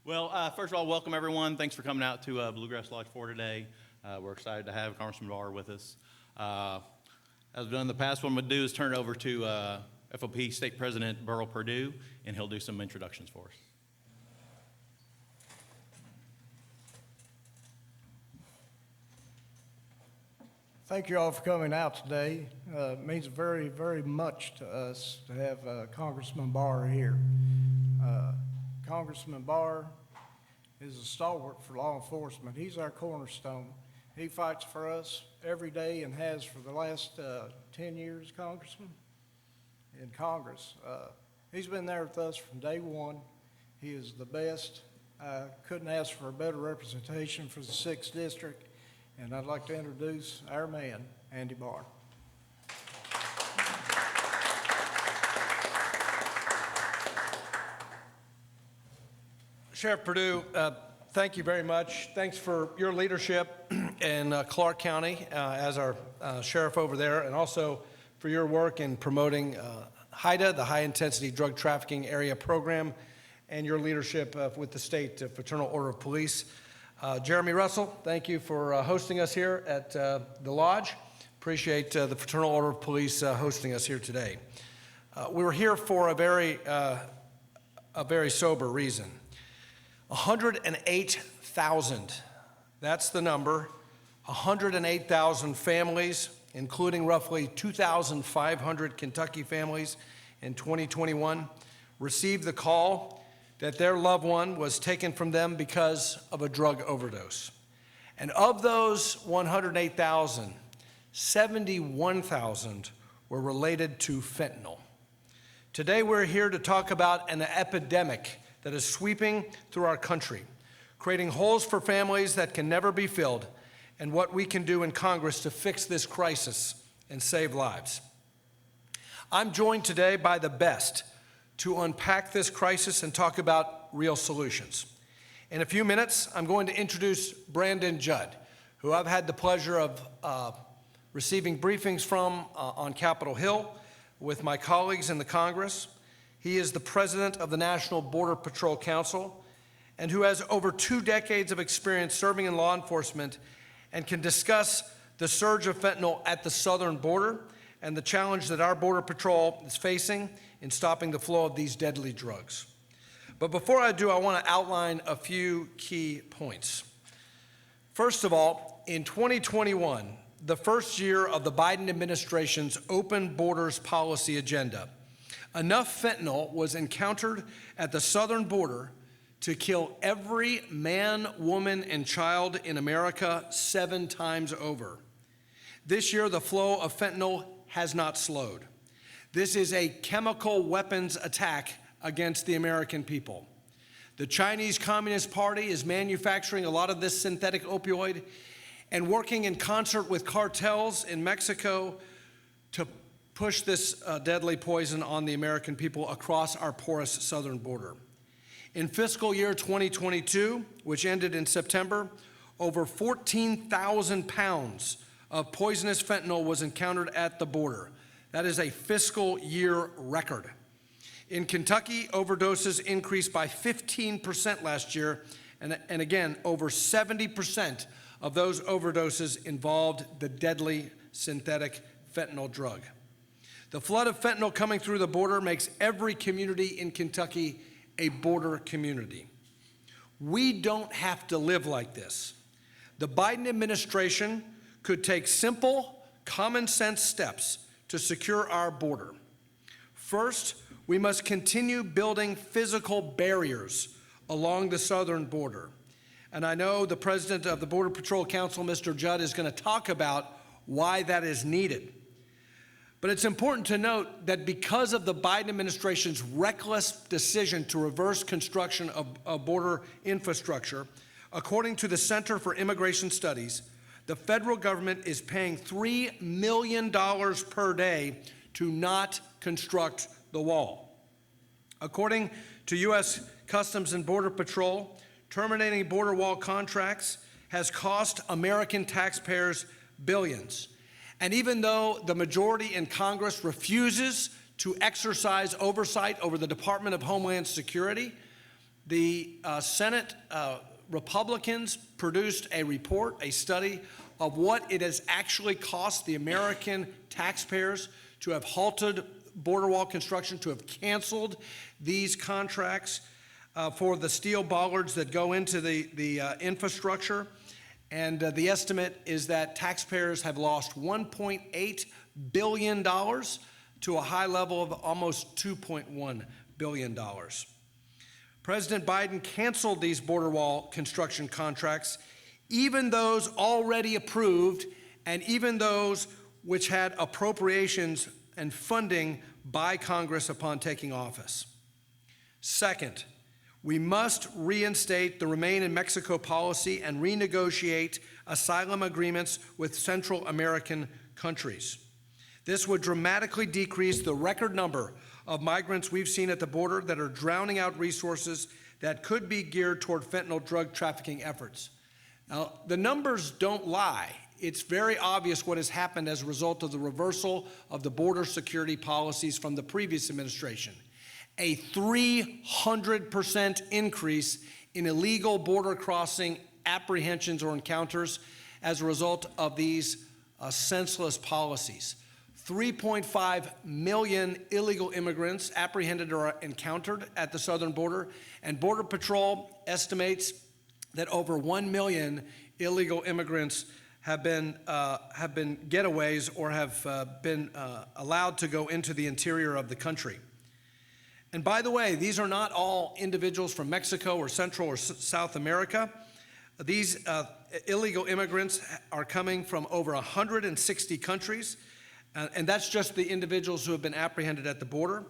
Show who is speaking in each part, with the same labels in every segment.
Speaker 1: Well, first of all, welcome everyone. Thanks for coming out to Bluegrass Lodge 4 today. We're excited to have Congressman Barr with us. As we've done in the past, what I'm going to do is turn it over to FOP State President Burl Perdue, and he'll do some introductions for us.
Speaker 2: Thank you all for coming out today. It means very, very much to us to have Congressman Barr here. Congressman Barr is a stalwart for law enforcement. He's our cornerstone. He fights for us every day and has for the last 10 years, Congressman, in Congress. He's been there with us from day one. He is the best. I couldn't ask for a better representation for the 6th District. And I'd like to introduce our man, Andy Barr.
Speaker 3: Sheriff Perdue, thank you very much. Thanks for your leadership in Clark County as our sheriff over there, and also for your work in promoting HIDA, the High Intensity Drug Trafficking Area Program, and your leadership with the State Fraternal Order of Police. Jeremy Russell, thank you for hosting us here at the Lodge. Appreciate the Fraternal Order of Police hosting us here today. We were here for a very sober reason. 108,000, that's the number, 108,000 families, including roughly 2,500 Kentucky families in 2021, received the call that their loved one was taken from them because of a drug overdose. And of those 108,000, 71,000 were related to fentanyl. Today we're here to talk about an epidemic that is sweeping through our country, creating holes for families that can never be filled, and what we can do in Congress to fix this crisis and save lives. I'm joined today by the best to unpack this crisis and talk about real solutions. In a few minutes, I'm going to introduce Brandon Judd, who I've had the pleasure of receiving briefings from on Capitol Hill with my colleagues in the Congress. He is the president of the National Border Patrol Council and who has over 2 decades of experience serving in law enforcement and can discuss the surge of fentanyl at the southern border and the challenge that our Border Patrol is facing in stopping the flow of these deadly drugs. But before I do, I want to outline a few key points. First of all, in 2021, the first year of the Biden administration's open borders policy agenda, enough fentanyl was encountered at the southern border to kill every man, woman, and child in America 7 times over. This year, the flow of fentanyl has not slowed. This is a chemical weapons attack against the American people. The Chinese Communist Party is manufacturing a lot of this synthetic opioid and working in concert with cartels in Mexico to push this deadly poison on the American people across our porous southern border. In fiscal year 2022, which ended in September, over 14,000 pounds of poisonous fentanyl was encountered at the border. That is a fiscal year record. In Kentucky, overdoses increased by 15% last year, and again, over 70% of those overdoses involved the deadly synthetic fentanyl drug. The flood of fentanyl coming through the border makes every community in Kentucky a border community. We don't have to live like this. The Biden administration could take simple, common sense steps to secure our border. First, we must continue building physical barriers along the southern border. And I know the president of the Border Patrol Council, Mr. Judd, is going to talk about why that is needed. But it's important to note that because of the Biden administration's reckless decision to reverse construction of border infrastructure, according to the Center for Immigration Studies, the federal government is paying $3 million per day to not construct the wall. According to U.S. Customs and Border Patrol, terminating border wall contracts has cost American taxpayers billions. And even though the majority in Congress refuses to exercise oversight over the Department of Homeland Security, The Senate Republicans produced a report, a study of what it has actually cost the American taxpayers to have halted border wall construction, to have canceled these contracts for the steel bollards that go into the infrastructure. And the estimate is that taxpayers have lost $1.8 billion to a high level of almost $2.1 billion. President Biden canceled these border wall construction contracts, even those already approved and even those which had appropriations and funding by Congress upon taking office. Second, we must reinstate the Remain in Mexico policy and renegotiate asylum agreements with Central American countries. This would dramatically decrease the record number of migrants we've seen at the border that are drowning out resources that could be geared toward fentanyl drug trafficking efforts. Now, the numbers don't lie. It's very obvious what has happened as a result of the reversal of the border security policies from the previous administration. A 300% increase in illegal border crossing apprehensions or encounters as a result of these senseless policies. 3.5 million illegal immigrants apprehended or encountered at the southern border, and Border Patrol estimates that over 1 million illegal immigrants have been getaways or have been allowed to go into the interior of the country. And by the way, these are not all individuals from Mexico or Central or South America. These illegal immigrants are coming from over 160 countries, and that's just the individuals who have been apprehended at the border.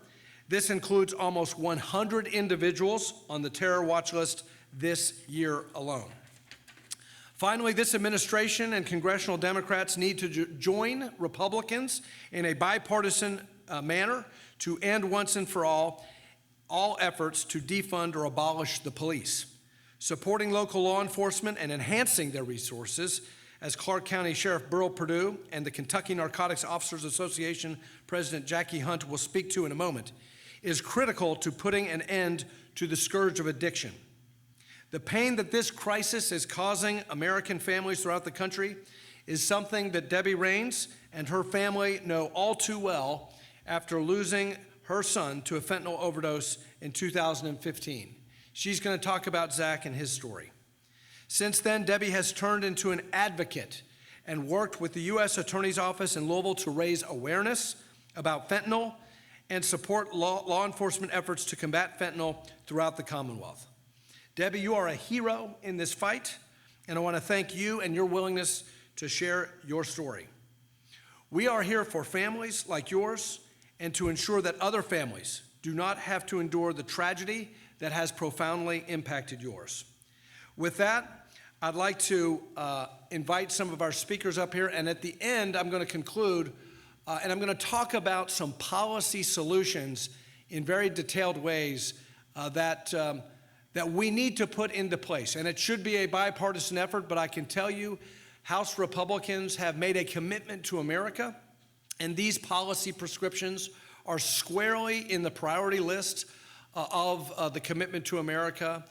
Speaker 3: This includes almost 100 individuals on the terror watch list this year alone. Finally, this administration and congressional Democrats need to join Republicans in a bipartisan manner to end once and for all efforts to defund or abolish the police. Supporting local law enforcement and enhancing their resources, as Clark County Sheriff Burl Perdue and the Kentucky Narcotics Officers Association President Jackie Hunt will speak to in a moment, is critical to putting an end to the scourge of addiction. The pain that this crisis is causing American families throughout the country is something that Debbie Raines and her family know all too well after losing her son to a fentanyl overdose in 2015. She's going to talk about Zach and his story. Since then, Debbie has turned into an advocate and worked with the U.S. Attorney's Office in Louisville to raise awareness about fentanyl and support law enforcement efforts to combat fentanyl throughout the Commonwealth. Debbie, you are a hero in this fight, and I want to thank you and your willingness to share your story. We are here for families like yours and to ensure that other families do not have to endure the tragedy that has profoundly impacted yours. With that, I'd like to invite some of our speakers up here, and at the end, I'm going to conclude, and I'm going to talk about some policy solutions in very detailed ways that we need to put into place. And it should be a bipartisan effort, but I can tell you, House Republicans have made a commitment to America, and these policy prescriptions are squarely in the priority list of the commitment to America.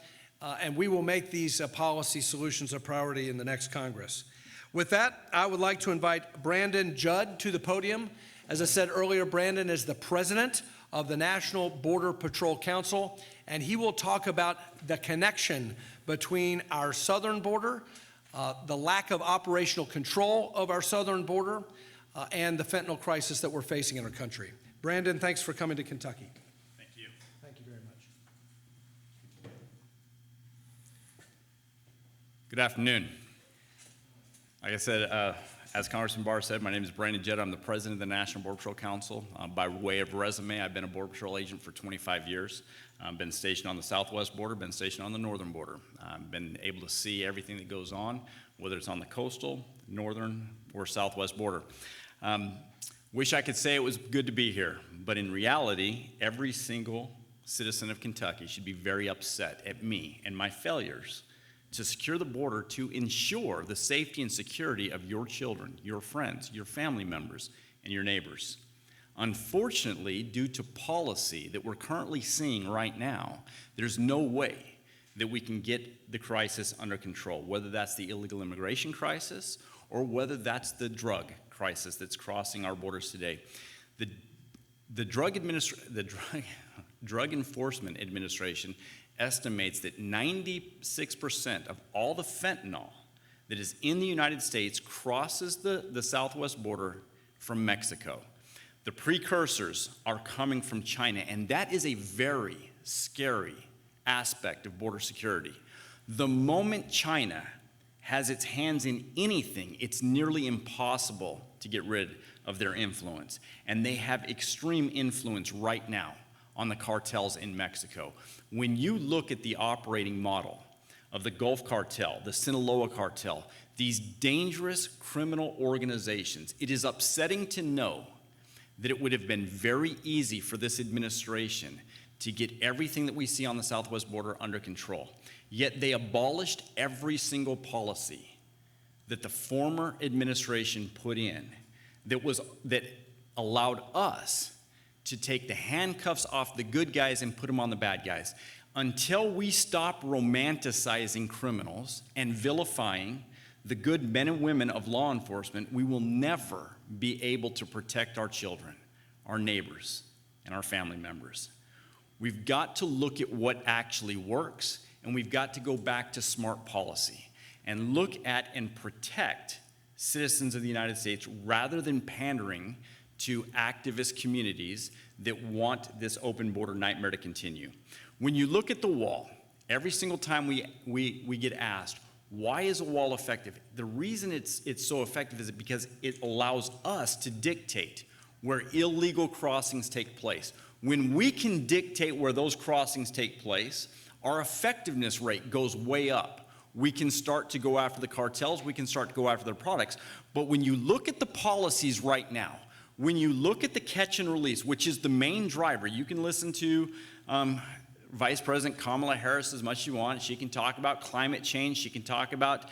Speaker 3: And we will make these policy solutions a priority in the next Congress. With that, I would like to invite Brandon Judd to the podium. As I said earlier, Brandon is the president of the National Border Patrol Council, and he will talk about the connection between our southern border, the lack of operational control of our southern border, and the fentanyl crisis that we're facing in our country. Brandon, thanks for coming to Kentucky.
Speaker 1: Thank you.
Speaker 3: Thank you very much.
Speaker 4: Good afternoon. Like I said, as Congressman Barr said, my name is Brandon Jett. I'm the president of the National Border Patrol Council. By way of resume, I've been a Border Patrol agent for 25 years. I've been stationed on the southwest border, been stationed on the northern border. I've been able to see everything that goes on, whether it's on the coastal, northern, or southwest border. Wish I could say it was good to be here, but in reality, every single citizen of Kentucky should be very upset at me and my failures to secure the border to ensure the safety and security of your children, your friends, your family members, and your neighbors. Unfortunately, due to policy that we're currently seeing right now, there's no way that we can get the crisis under control, whether that's the illegal immigration crisis or whether that's the drug crisis that's crossing our borders today. The Drug Enforcement Administration estimates that 96% of all the fentanyl that is in the United States crosses the southwest border from Mexico. The precursors are coming from China, and that is a very scary aspect of border security. The moment China has its hands in anything, it's nearly impossible to get rid of their influence. And they have extreme influence right now on the cartels in Mexico. When you look at the operating model of the Gulf Cartel, the Sinaloa Cartel, these dangerous criminal organizations, it is upsetting to know that it would have been very easy for this administration to get everything that we see on the southwest border under control. Yet they abolished every single policy that the former administration put in that allowed us to take the handcuffs off the good guys and put them on the bad guys. Until we stop romanticizing criminals and vilifying the good men and women of law enforcement, we will never be able to protect our children, our neighbors, and our family members. We've got to look at what actually works, and we've got to go back to smart policy and look at and protect citizens of the United States rather than pandering to activist communities that want this open border nightmare to continue. When you look at the wall, every single time we get asked, why is a wall effective? The reason it's so effective is because it allows us to dictate where illegal crossings take place. When we can dictate where those crossings take place, our effectiveness rate goes way up. We can start to go after the cartels, we can start to go after their products. But when you look at the policies right now, when you look at the catch and release, which is the main driver, you can listen to Vice President Kamala Harris as much as you want. She can talk about climate change. She can talk about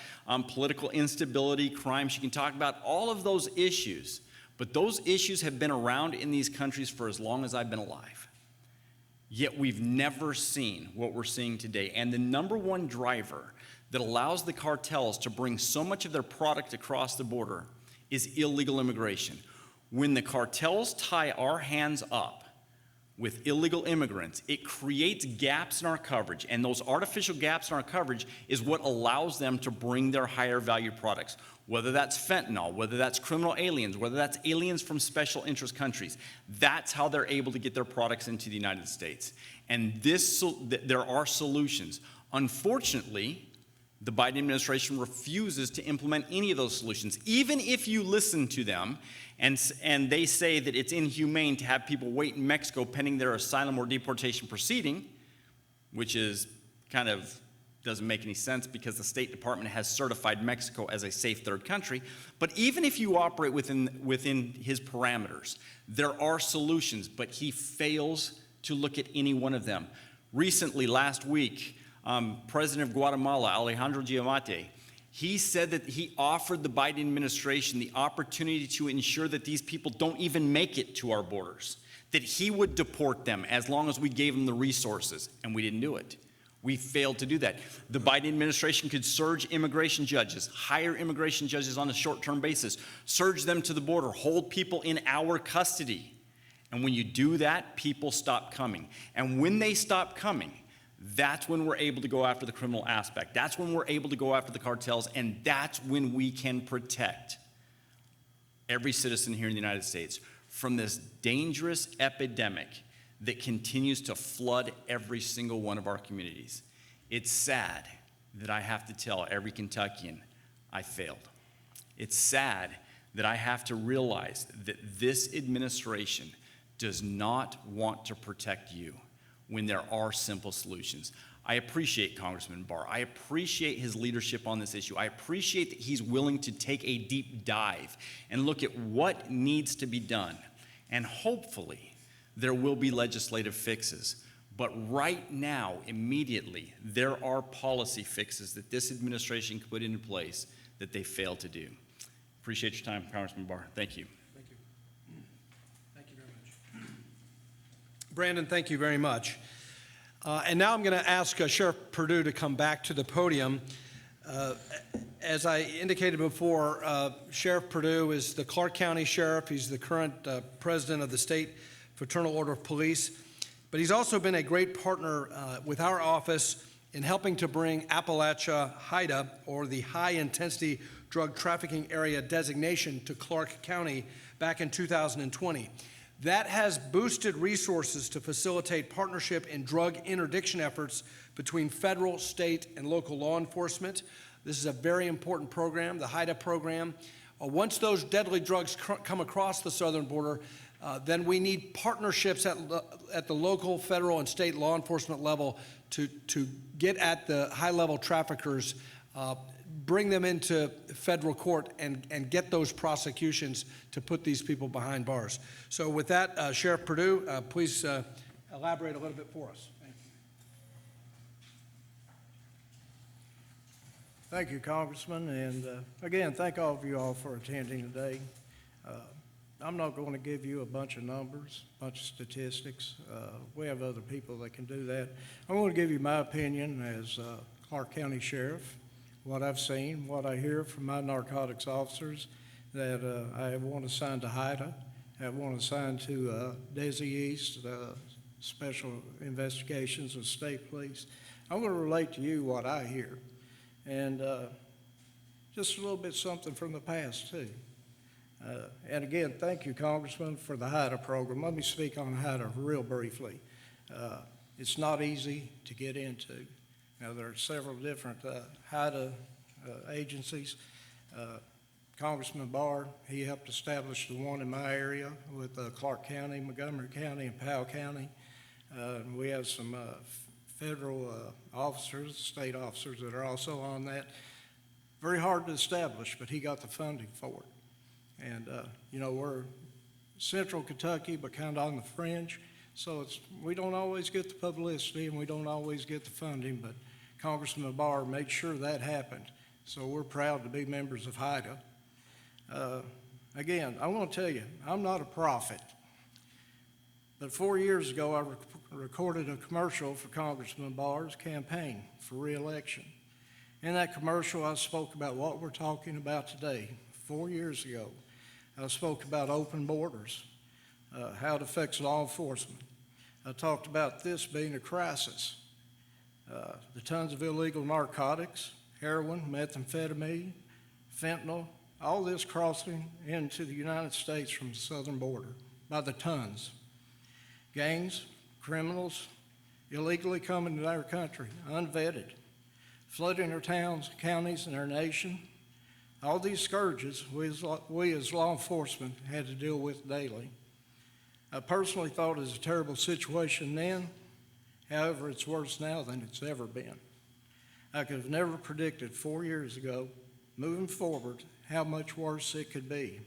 Speaker 4: political instability, crime. She can talk about all of those issues. But those issues have been around in these countries for as long as I've been alive. Yet we've never seen what we're seeing today. And the number one driver that allows the cartels to bring so much of their product across the border is illegal immigration. When the cartels tie our hands up with illegal immigrants, it creates gaps in our coverage, and those artificial gaps in our coverage is what allows them to bring their higher value products, whether that's fentanyl, whether that's criminal aliens, whether that's aliens from special interest countries. That's how they're able to get their products into the United States. And there are solutions. Unfortunately, the Biden administration refuses to implement any of those solutions. Even if you listen to them and they say that it's inhumane to have people wait in Mexico pending their asylum or deportation proceeding, which is kind of doesn't make any sense because the State Department has certified Mexico as a safe third country. But even if you operate within his parameters, there are solutions, but he fails to look at any one of them. Recently, last week, President of Guatemala, Alejandro Giammattei, he said that he offered the Biden administration the opportunity to ensure that these people don't even make it to our borders, that he would deport them as long as we gave them the resources, and we didn't do it. We failed to do that. The Biden administration could surge immigration judges, hire immigration judges on a short-term basis, surge them to the border, hold people in our custody. And when you do that, people stop coming. And when they stop coming, that's when we're able to go after the criminal aspect. That's when we're able to go after the cartels, and that's when we can protect every citizen here in the United States from this dangerous epidemic that continues to flood every single one of our communities. It's sad that I have to tell every Kentuckian I failed. It's sad that I have to realize that this administration does not want to protect you when there are simple solutions. I appreciate Congressman Barr. I appreciate his leadership on this issue. I appreciate that he's willing to take a deep dive and look at what needs to be done. And hopefully, there will be legislative fixes. But right now, immediately, there are policy fixes that this administration can put into place that they failed to do. Appreciate your time, Congressman Barr. Thank you.
Speaker 3: Thank you. Thank you very much. Brandon, thank you very much. And now I'm going to ask Sheriff Perdue to come back to the podium. As I indicated before, Sheriff Perdue is the Clark County Sheriff. He's the current president of the State Fraternal Order of Police. But he's also been a great partner with our office in helping to bring Appalachia HIDA, or the High Intensity Drug Trafficking Area designation, to Clark County back in 2020. That has boosted resources to facilitate partnership in drug interdiction efforts between federal, state, and local law enforcement. This is a very important program, the HIDA program. Once those deadly drugs come across the southern border, then we need partnerships at the local, federal, and state law enforcement level to get at the high-level traffickers, bring them into federal court, and get those prosecutions to put these people behind bars. So with that, Sheriff Perdue, please elaborate a little bit for us.
Speaker 2: Thank you, Congressman, and again, thank all of you all for attending today. I'm not going to give you a bunch of numbers, a bunch of statistics. We have other people that can do that. I'm going to give you my opinion as Clark County Sheriff, what I've seen, what I hear from my narcotics officers that I have one assigned to HIDA, I have one assigned to Desi East, Special Investigations of State Police. I'm going to relate to you what I hear, and just a little bit something from the past, too. And again, thank you, Congressman, for the HIDA program. Let me speak on HIDA real briefly. It's not easy to get into. Now, there are several different HIDA agencies. Congressman Barr, he helped establish the one in my area with Clark County, Montgomery County, and Powell County. We have some federal officers, state officers that are also on that. Very hard to establish, but he got the funding for it. And, you know, we're central Kentucky, but kind of on the fringe. So we don't always get the publicity and we don't always get the funding, but Congressman Barr made sure that happened. So we're proud to be members of HIDA. Again, I want to tell you, I'm not a prophet, but 4 years ago, I recorded a commercial for Congressman Barr's campaign for re-election. In that commercial, I spoke about what we're talking about today. 4 years ago, I spoke about open borders, how it affects law enforcement. I talked about this being a crisis. The tons of illegal narcotics, heroin, methamphetamine, fentanyl, all this crossing into the United States from the southern border by the tons. Gangs, criminals, illegally coming to our country, unvetted, flooding our towns, counties, and our nation. All these scourges we as law enforcement had to deal with daily. I personally thought it was a terrible situation then. However, it's worse now than it's ever been. I could have never predicted 4 years ago, moving forward, how much worse it could be.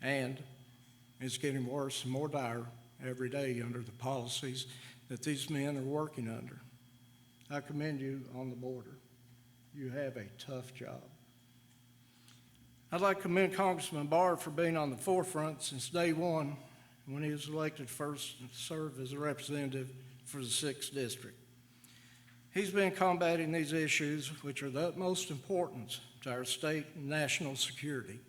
Speaker 2: And it's getting worse and more dire every day under the policies that these men are working under. I commend you on the border. You have a tough job. I'd like to commend Congressman Barr for being on the forefront since day one when he was elected first to serve as a representative for the 6th District. He's been combating these issues, which are the utmost importance to our state and national security,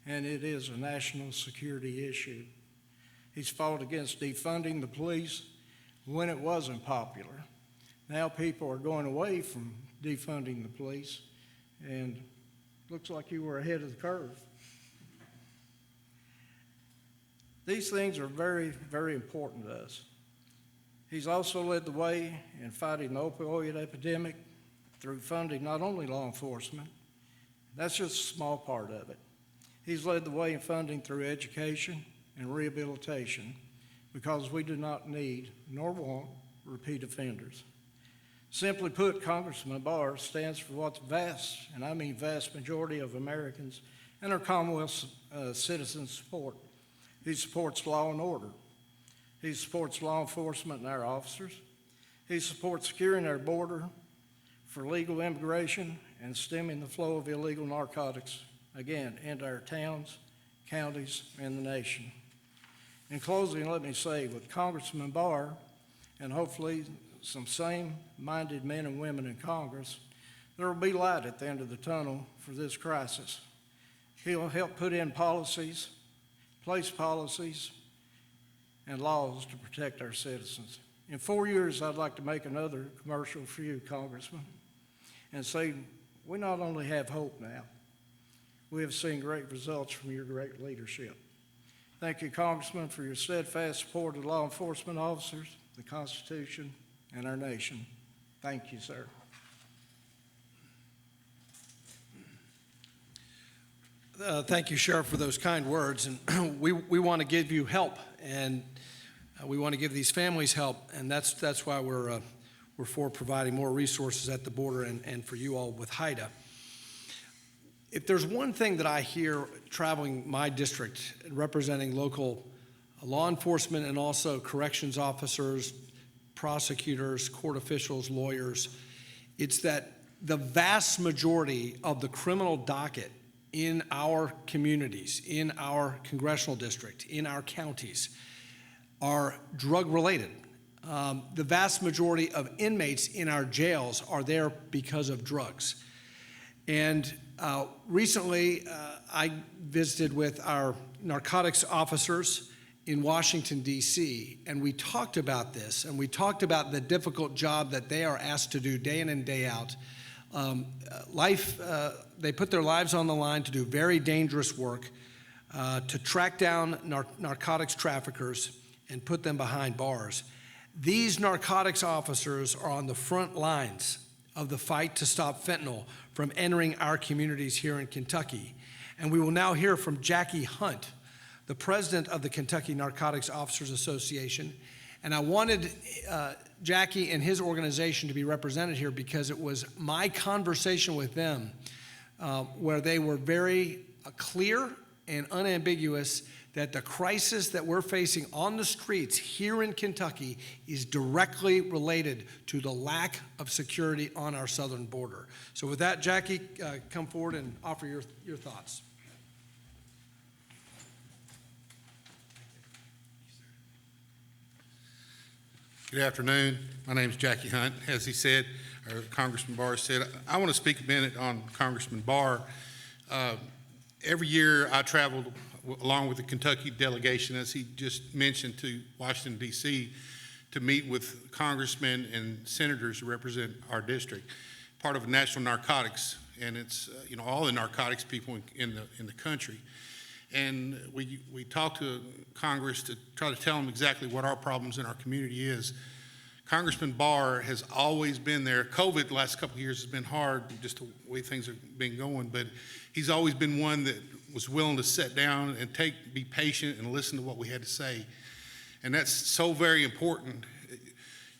Speaker 2: and it is a national security issue. He's fought against defunding the police when it wasn't popular. Now people are going away from defunding the police, and looks like you were ahead of the curve. These things are very, very important to us. He's also led the way in fighting the opioid epidemic through funding not only law enforcement, that's just a small part of it. He's led the way in funding through education and rehabilitation because we do not need nor want repeat offenders. Simply put, Congressman Barr stands for what the vast, and I mean vast majority of Americans and our Commonwealth citizens support. He supports law and order. He supports law enforcement and our officers. He supports securing our border for legal immigration and stemming the flow of illegal narcotics, again, into our towns, counties, and the nation. In closing, let me say, with Congressman Barr, and hopefully some same-minded men and women in Congress, there will be light at the end of the tunnel for this crisis. He'll help put in policies, place policies, and laws to protect our citizens. In 4 years, I'd like to make another commercial for you, Congressman, and say we not only have hope now, we have seen great results from your great leadership. Thank you, Congressman, for your steadfast support of law enforcement officers, the Constitution, and our nation. Thank you, sir.
Speaker 3: Thank you, Sheriff, for those kind words. And we want to give you help, and we want to give these families help, and that's why we're for providing more resources at the border and for you all with HIDA. If there's one thing that I hear traveling my district, representing local law enforcement and also corrections officers, prosecutors, court officials, lawyers, it's that the vast majority of the criminal docket in our communities, in our congressional district, in our counties, are drug-related. The vast majority of inmates in our jails are there because of drugs. And recently, I visited with our narcotics officers in Washington, D.C., and we talked about this, and we talked about the difficult job that they are asked to do day in and day out. They put their lives on the line to do very dangerous work, to track down narcotics traffickers and put them behind bars. These narcotics officers are on the front lines of the fight to stop fentanyl from entering our communities here in Kentucky. And we will now hear from Jackie Hunt, the president of the Kentucky Narcotics Officers Association. And I wanted Jackie and his organization to be represented here because it was my conversation with them where they were very clear and unambiguous that the crisis that we're facing on the streets here in Kentucky is directly related to the lack of security on our southern border. So with that, Jackie, come forward and offer your thoughts.
Speaker 5: Good afternoon. My name is Jackie Hunt. As he said, or Congressman Barr said, I want to speak a minute on Congressman Barr. Every year I travel along with the Kentucky delegation, as he just mentioned, to Washington, D.C. to meet with congressmen and senators who represent our district, part of national narcotics, and it's all the narcotics people in the country. And we talk to Congress to try to tell them exactly what our problems in our community is. Congressman Barr has always been there. COVID the last couple of years has been hard, just the way things have been going, but he's always been one that was willing to sit down and be patient and listen to what we had to say. And that's so very important.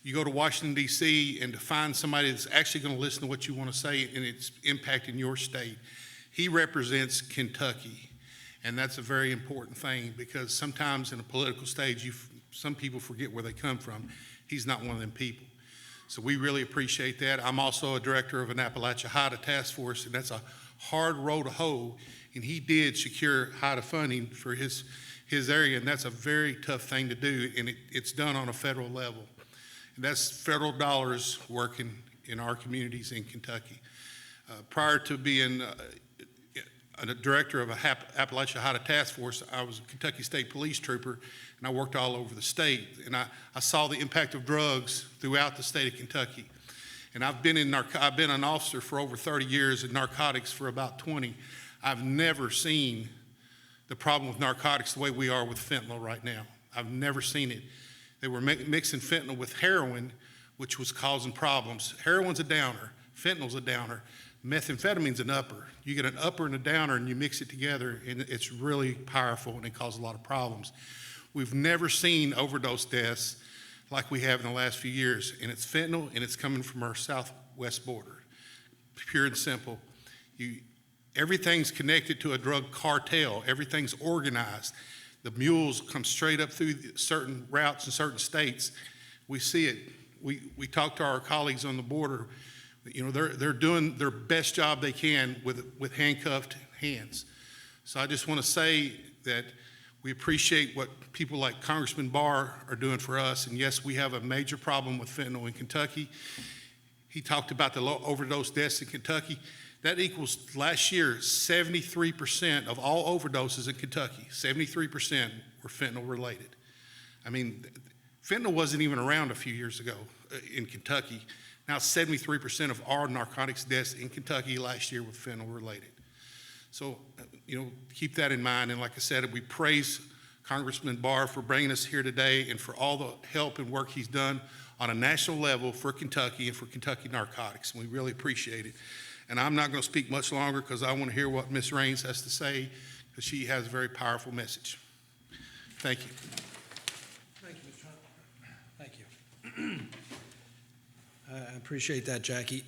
Speaker 5: You go to Washington, D.C., and to find somebody that's actually going to listen to what you want to say and it's impacting your state. He represents Kentucky, and that's a very important thing because sometimes in a political stage, some people forget where they come from. He's not one of them people. So we really appreciate that. I'm also a director of an Appalachia HIDA task force, and that's a hard row to hoe. And he did secure HIDA funding for his area, and that's a very tough thing to do, and it's done on a federal level. And that's federal dollars working in our communities in Kentucky. Prior to being a director of a Appalachia HIDA task force, I was a Kentucky State Police trooper, and I worked all over the state. And I saw the impact of drugs throughout the state of Kentucky. And I've been an officer for over 30 years and narcotics for about 20. I've never seen the problem with narcotics the way we are with fentanyl right now. I've never seen it. They were mixing fentanyl with heroin, which was causing problems. Heroin's a downer, fentanyl's a downer, methamphetamine's an upper. You get an upper and a downer and you mix it together and it's really powerful and it causes a lot of problems. We've never seen overdose deaths like we have in the last few years, and it's fentanyl and it's coming from our southwest border. Pure and simple. Everything's connected to a drug cartel. Everything's organized. The mules come straight up through certain routes in certain states. We see it. We talk to our colleagues on the border. They're doing their best job they can with handcuffed hands. So I just want to say that We appreciate what people like Congressman Barr are doing for us, and yes, we have a major problem with fentanyl in Kentucky. He talked about the low overdose deaths in Kentucky. That equals last year 73% of all overdoses in Kentucky, 73% were fentanyl related. I mean, fentanyl wasn't even around a few years ago in Kentucky. Now 73% of our narcotics deaths in Kentucky last year were fentanyl related. So, keep that in mind. And like I said, we praise Congressman Barr for bringing us here today and for all the help and work he's done on a national level for Kentucky and for Kentucky narcotics. And we really appreciate it. And I'm not going to speak much longer because I want to hear what Ms. Raines has to say, because she has a very powerful message. Thank you.
Speaker 3: Thank you, Mr. Hunt. Thank you. I appreciate that, Jackie.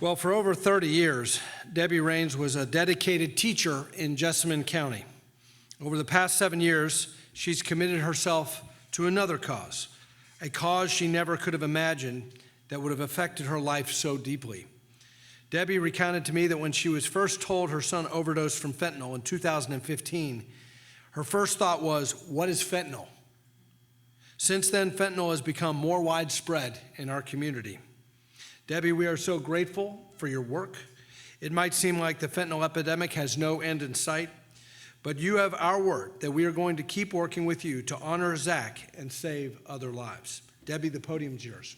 Speaker 3: Well, for over 30 years, Debbie Raines was a dedicated teacher in Jessamine County. Over the past 7 years, she's committed herself to another cause, a cause she never could have imagined that would have affected her life so deeply. Debbie recounted to me that when she was first told her son overdosed from fentanyl in 2015, her first thought was, what is fentanyl? Since then, fentanyl has become more widespread in our community. Debbie, we are so grateful for your work. It might seem like the fentanyl epidemic has no end in sight, but you have our word that we are going to keep working with you to honor Zach and save other lives. Debbie, the podium's yours.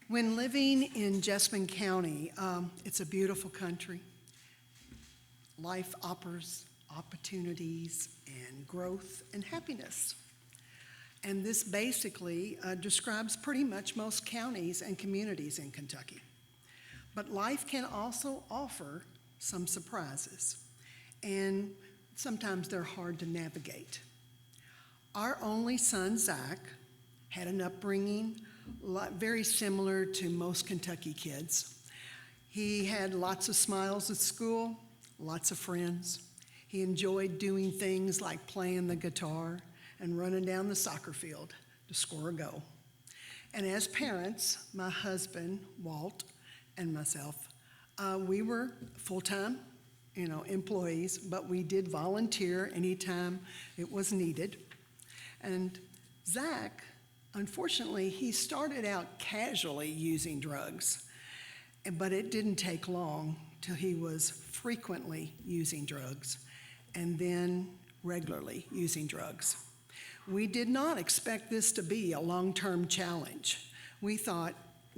Speaker 6: When living in Jessamine County, it's a beautiful country. Life offers opportunities and growth and happiness. And this basically describes pretty much most counties and communities in Kentucky. But life can also offer some surprises, and sometimes they're hard to navigate. Our only son, Zach, had an upbringing very similar to most Kentucky kids. He had lots of smiles at school, lots of friends. He enjoyed doing things like playing the guitar and running down the soccer field to score a goal. And as parents, my husband, Walt, and myself, we were full-time, employees, but we did volunteer anytime it was needed. And Zach, unfortunately, he started out casually using drugs, but it didn't take long till he was frequently using drugs and then regularly using drugs. We did not expect this to be a long-term challenge. We thought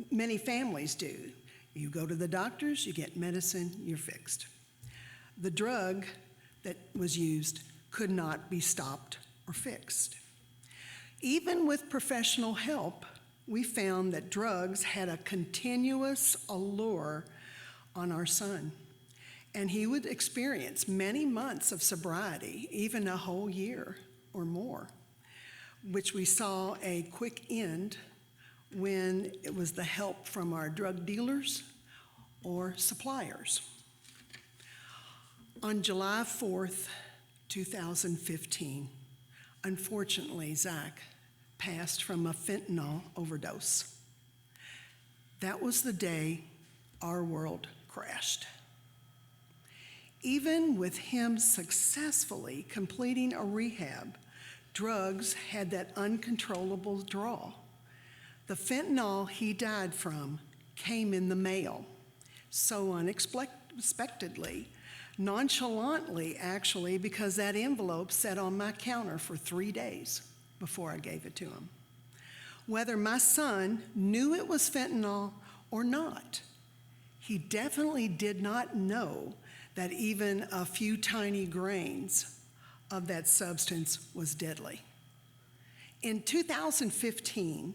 Speaker 6: many families do. You go to the doctors, you get medicine, you're fixed. The drug that was used could not be stopped or fixed. Even with professional help, we found that drugs had a continuous allure on our son, and he would experience many months of sobriety, even a whole year or more, which we saw a quick end when it was the help from our drug dealers or suppliers. On July 4th, 2015, unfortunately, Zach passed from a fentanyl overdose. That was the day our world crashed. Even with him successfully completing a rehab, drugs had that uncontrollable draw. The fentanyl he died from came in the mail, so unexpectedly, nonchalantly actually, because that envelope sat on my counter for 3 days before I gave it to him. Whether my son knew it was fentanyl or not, he definitely did not know that even a few tiny grains of that substance was deadly. In 2015,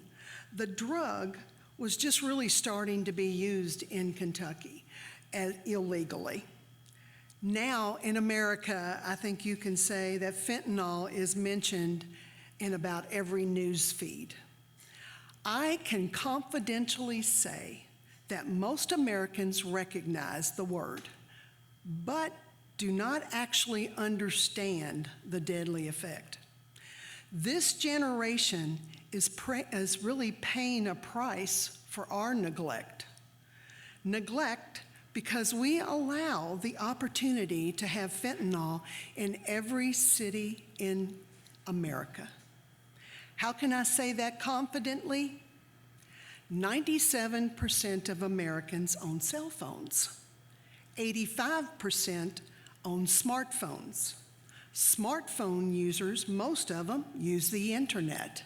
Speaker 6: the drug was just really starting to be used in Kentucky illegally. Now in America, I think you can say that fentanyl is mentioned in about every news feed. I can confidentially say that most Americans recognize the word, but do not actually understand the deadly effect. This generation is really paying a price for our neglect. Neglect because we allow the opportunity to have fentanyl in every city in America. How can I say that confidently? 97% of Americans own cell phones. 85% own smartphones. Smartphone users, most of them, use the internet.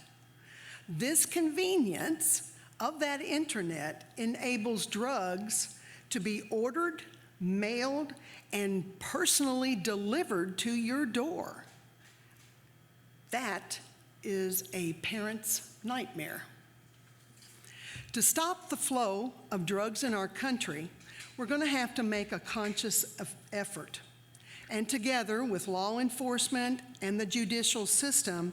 Speaker 6: This convenience of that internet enables drugs to be ordered, mailed, and personally delivered to your door. That is a parent's nightmare. To stop the flow of drugs in our country, we're going to have to make a conscious effort. And together with law enforcement and the judicial system,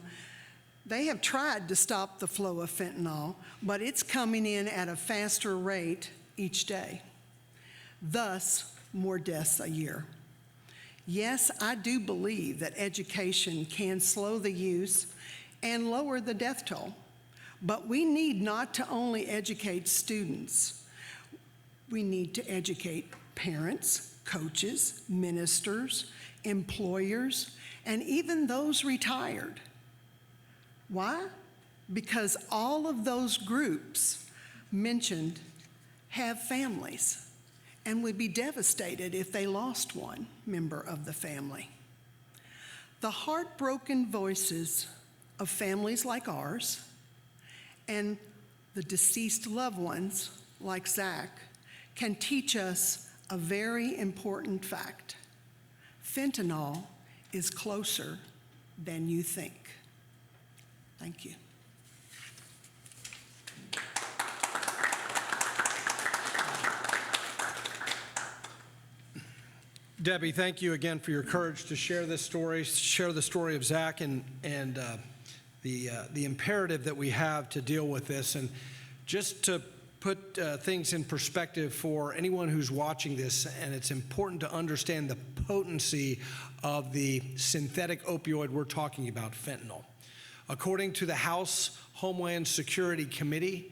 Speaker 6: they have tried to stop the flow of fentanyl, but it's coming in at a faster rate each day. Thus, more deaths a year. Yes, I do believe that education can slow the use and lower the death toll, but we need not to only educate students. We need to educate parents, coaches, ministers, employers, and even those retired. Why? Because all of those groups mentioned have families and would be devastated if they lost one member of the family. The heartbroken voices of families like ours and the deceased loved ones like Zach can teach us a very important fact. Fentanyl is closer than you think. Thank you.
Speaker 3: Debbie, thank you again for your courage to share this story, share the story of Zach and the imperative that we have to deal with this. And just to put things in perspective for anyone who's watching this, and it's important to understand the potency of the synthetic opioid we're talking about, fentanyl. According to the House Homeland Security Committee,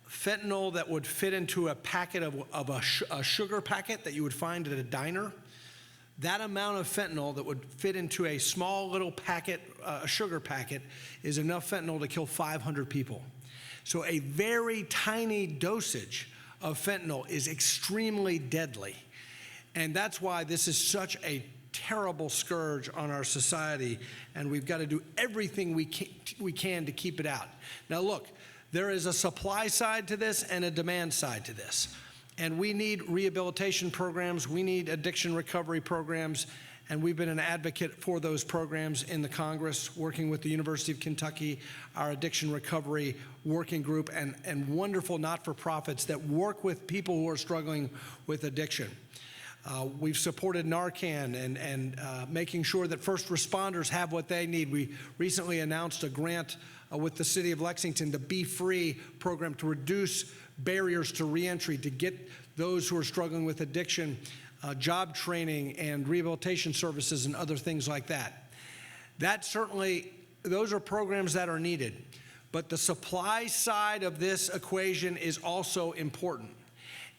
Speaker 3: fentanyl that would fit into a packet of a sugar packet that you would find at a diner, that amount of fentanyl that would fit into a small little packet, a sugar packet, is enough fentanyl to kill 500 people. So a very tiny dosage of fentanyl is extremely deadly. And that's why this is such a terrible scourge on our society, and we've got to do everything we can to keep it out. Now look, there is a supply side to this and a demand side to this. And we need rehabilitation programs, we need addiction recovery programs, and we've been an advocate for those programs in the Congress, working with the University of Kentucky, our addiction recovery working group, and wonderful not-for-profits that work with people who are struggling with addiction. We've supported Narcan and making sure that first responders have what they need. We recently announced a grant with the City of Lexington, the Be Free program, to reduce barriers to reentry, to get those who are struggling with addiction job training and rehabilitation services and other things like that. That certainly, those are programs that are needed. But the supply side of this equation is also important.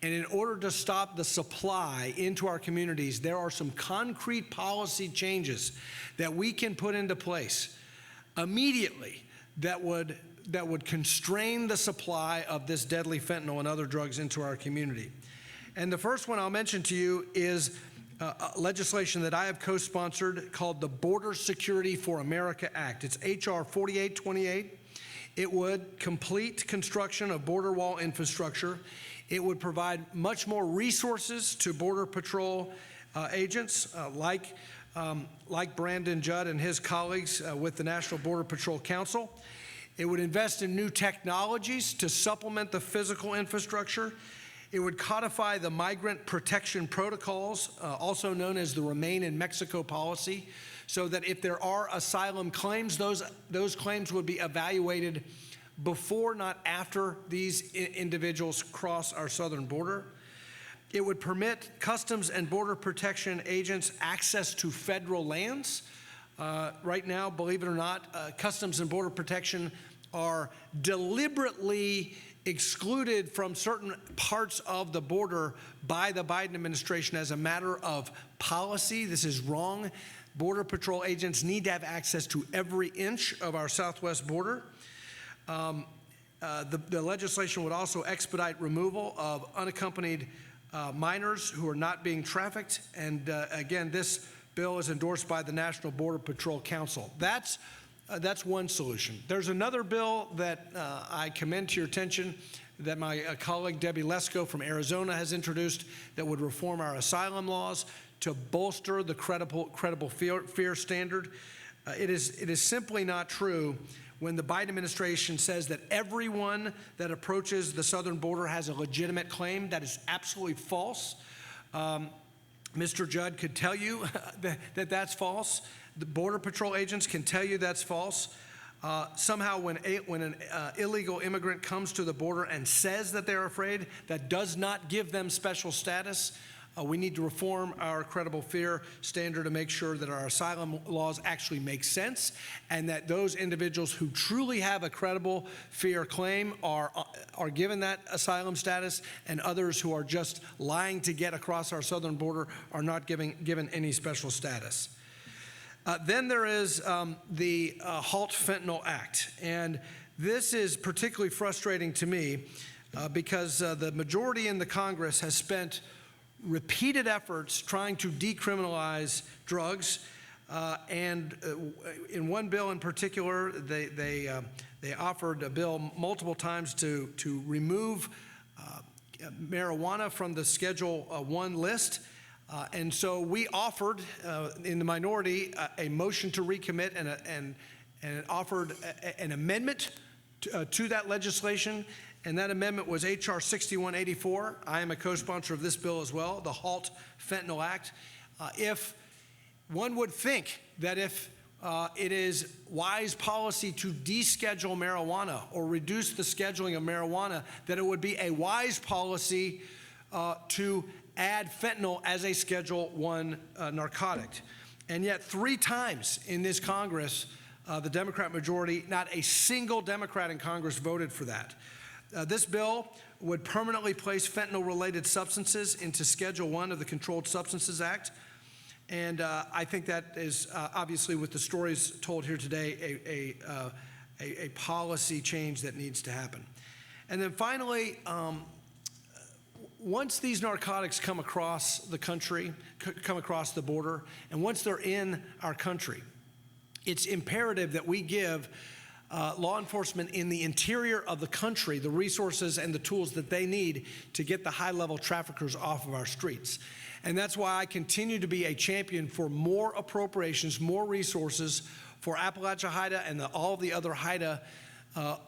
Speaker 3: And in order to stop the supply into our communities, there are some concrete policy changes that we can put into place immediately that would constrain the supply of this deadly fentanyl and other drugs into our community. And the first one I'll mention to you is legislation that I have co-sponsored called the Border Security for America Act. It's H.R. 4828. It would complete construction of border wall infrastructure. It would provide much more resources to Border Patrol agents like Brandon Judd and his colleagues with the National Border Patrol Council. It would invest in new technologies to supplement the physical infrastructure. It would codify the migrant protection protocols, also known as the Remain in Mexico policy, so that if there are asylum claims, those claims would be evaluated before, not after, these individuals cross our southern border. It would permit Customs and Border Protection agents access to federal lands. Right now, believe it or not, Customs and Border Protection are deliberately excluded from certain parts of the border by the Biden administration as a matter of policy. This is wrong. Border Patrol agents need to have access to every inch of our southwest border. The legislation would also expedite removal of unaccompanied minors who are not being trafficked. And again, this bill is endorsed by the National Border Patrol Council. That's one solution. There's another bill that I commend to your attention that my colleague Debbie Lesko from Arizona has introduced that would reform our asylum laws to bolster the credible fear standard. It is simply not true when the Biden administration says that everyone that approaches the southern border has a legitimate claim. That is absolutely false. Mr. Judd could tell you that that's false. The Border Patrol agents can tell you that's false. Somehow when an illegal immigrant comes to the border and says that they're afraid, that does not give them special status. We need to reform our credible fear standard to make sure that our asylum laws actually make sense and that those individuals who truly have a credible fear claim are given that asylum status, and others who are just lying to get across our southern border are not given any special status. Then there is the Halt Fentanyl Act, and this is particularly frustrating to me because the majority in the Congress has spent repeated efforts trying to decriminalize drugs, and in one bill in particular, they offered a bill multiple times to remove marijuana from the Schedule 1 list. And so we offered, in the minority, a motion to recommit and offered an amendment to that legislation. And that amendment was H.R. 6184. I am a co-sponsor of this bill as well, the Halt Fentanyl Act. If one would think that if it is wise policy to deschedule marijuana or reduce the scheduling of marijuana, that it would be a wise policy to add fentanyl as a Schedule 1 narcotic. And yet 3 times in this Congress, the Democrat majority, not a single Democrat in Congress voted for that. This bill would permanently place fentanyl-related substances into Schedule 1 of the Controlled Substances Act. And I think that is obviously, with the stories told here today, a policy change that needs to happen. And then finally, once these narcotics come across the country, come across the border, and once they're in our country, it's imperative that we give law enforcement in the interior of the country the resources and the tools that they need to get the high-level traffickers off of our streets. And that's why I continue to be a champion for more appropriations, more resources for Appalachia HIDA and all the other HIDA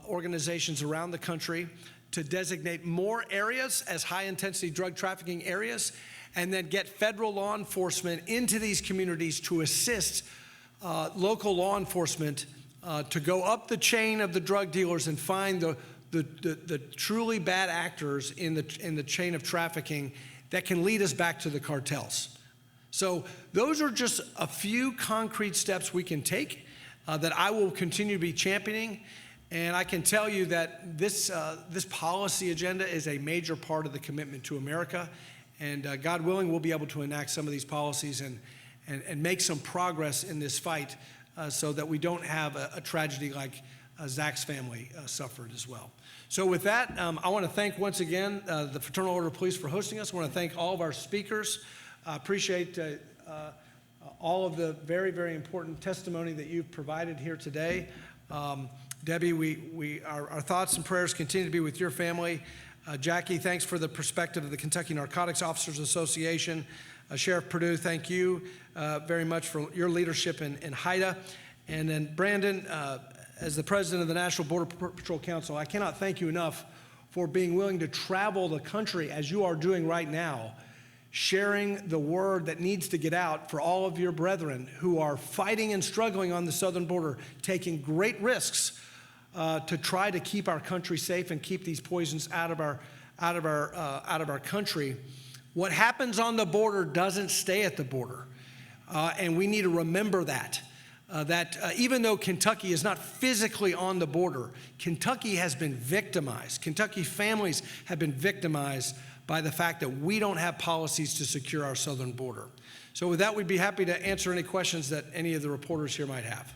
Speaker 3: organizations around the country to designate more areas as high-intensity drug trafficking areas, and then get federal law enforcement into these communities to assist local law enforcement to go up the chain of the drug dealers and find the truly bad actors in the chain of trafficking that can lead us back to the cartels. So those are just a few concrete steps we can take that I will continue to be championing. And I can tell you that this policy agenda is a major part of the commitment to America. And God willing, we'll be able to enact some of these policies and make some progress in this fight so that we don't have a tragedy like Zach's family suffered as well. So with that, I want to thank once again the Fraternal Order of Police for hosting us. I want to thank all of our speakers. I appreciate all of the very, very important testimony that you've provided here today. Debbie, our thoughts and prayers continue to be with your family. Jackie, thanks for the perspective of the Kentucky Narcotics Officers Association. Sheriff Perdue, thank you very much for your leadership in HIDA. And then Brandon, as the president of the National Border Patrol Council, I cannot thank you enough for being willing to travel the country as you are doing right now, sharing the word that needs to get out for all of your brethren who are fighting and struggling on the southern border, taking great risks to try to keep our country safe and keep these poisons out of our country. What happens on the border doesn't stay at the border, and we need to remember that. that even though Kentucky is not physically on the border, Kentucky has been victimized. Kentucky families have been victimized by the fact that we don't have policies to secure our southern border. So with that, we'd be happy to answer any questions that any of the reporters here might have.